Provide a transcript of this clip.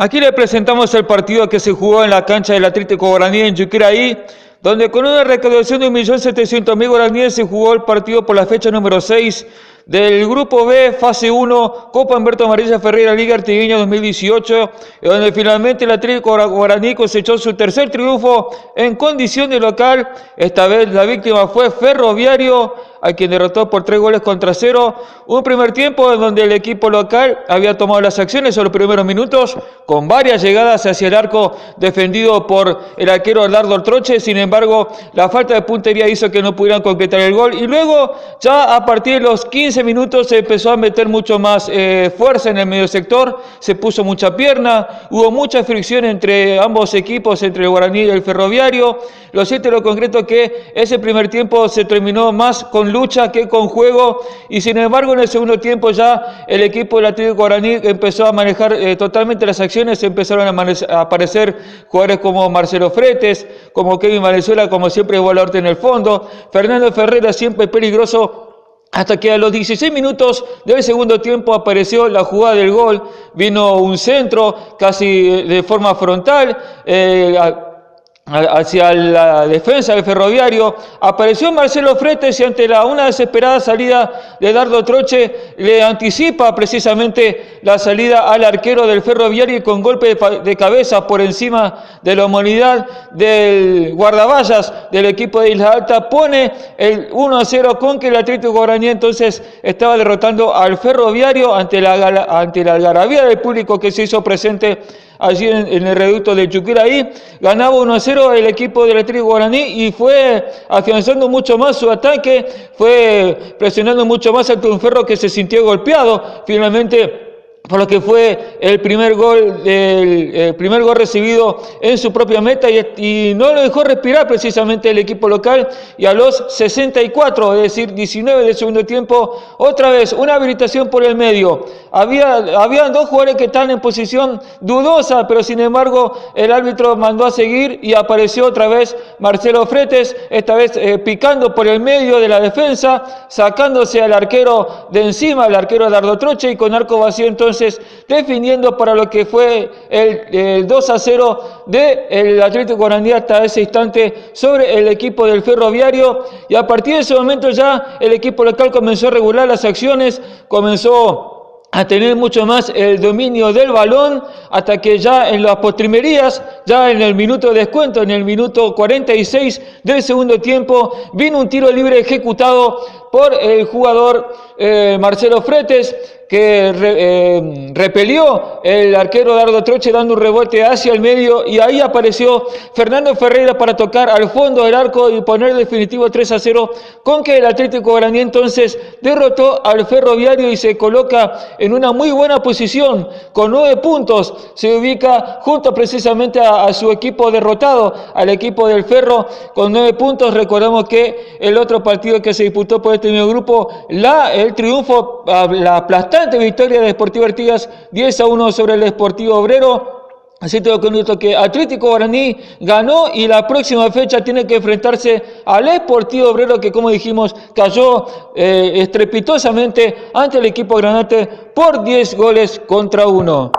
Aquí le presentamos el partido que se jugó en la cancha del Atlético Guaraní en Yuquiraí, donde con una recaudación de 1.700.000 guaraníes se jugó el partido por la fecha número 6 del Grupo B, fase 1, Copa Humberto Amarilla Ferreira, Liga Artigueña 2018, donde finalmente el Atlético Guaraní cosechó su tercer triunfo en condición de local. Esta vez la víctima fue Ferroviario, a quien derrotó por 3-0. Un primer tiempo en donde el equipo local había tomado las acciones en los primeros minutos, con varias llegadas hacia el arco defendido por el arquero Eduardo Troche. Sin embargo, la falta de puntería hizo que no pudieran concretar el gol. Y luego, ya a partir de los 15 minutos, se empezó a meter mucho más fuerza en el medio sector, se puso mucha pierna, hubo mucha fricción entre ambos equipos, entre el Guaraní y el Ferroviario. Lo cierto y lo concreto que ese primer tiempo se terminó más con lucha que con juego, y sin embargo en el segundo tiempo ya el equipo del Atlético Guaraní empezó a manejar totalmente las acciones. Empezaron a aparecer jugadores como Marcelo Fretes, como Kevin Valenzuela, como siempre Volarte en el fondo, Fernando Ferreira siempre peligroso, hasta que a los 16 minutos del segundo tiempo apareció la jugada del gol. Vino un centro casi de forma frontal hacia la defensa del Ferroviario. Apareció Marcelo Fretes y ante una desesperada salida de Dardo Troche le anticipa precisamente la salida al arquero del Ferroviario, y con golpe de cabeza por encima de la humanidad del guardaballas del equipo de Isla Alta pone el 1-0, con que el Atlético Guaraní entonces estaba derrotando al Ferroviario ante la algarabía del público que se hizo presente allí en el reducto de Yuquiraí. Ganaba 1-0 el equipo del Atlético Guaraní y fue afianzando mucho más su ataque, fue presionando mucho más al Tunferro, que se sintió golpeado finalmente por lo que fue el primer gol recibido en su propia meta, y no lo dejó respirar precisamente el equipo local. Y a los 64, es decir, 19 del segundo tiempo, otra vez una habilitación por el medio. Habían dos jugadores que estaban en posición dudosa, pero sin embargo el árbitro mandó a seguir y apareció otra vez Marcelo Fretes, esta vez picando por el medio de la defensa, sacándose al arquero de encima, al arquero Dardo Troche, y con arco vacío entonces definiendo para lo que fue el 2-0 del Atlético Guaraní hasta ese instante sobre el equipo del Ferroviario. Y a partir de ese momento ya el equipo local comenzó a regular las acciones, comenzó a tener mucho más el dominio del balón, hasta que ya en las postrimerías, ya en el minuto de descuento, en el minuto 46 del segundo tiempo, vino un tiro libre ejecutado por el jugador Marcelo Fretes, que repelió el arquero Dardo Troche dando un rebote hacia el medio, y ahí apareció Fernando Ferreira para tocar al fondo del arco y poner definitivo 3-0, con que el Atlético Guaraní entonces derrotó al Ferroviario y se coloca en una muy buena posición con 9 puntos. Se ubica junto precisamente a su equipo derrotado, al equipo del Ferro, con 9 puntos. Recordamos que el otro partido que se disputó por este mismo grupo, el triunfo, la aplastante victoria de Sportivo Artigas 10-1 sobre el Sportivo Obrero. Así tengo que Atlético Guaraní ganó, y la próxima fecha tiene que enfrentarse al Sportivo Obrero, que como dijimos cayó estrepitosamente ante el equipo granate por 10 goles contra 1.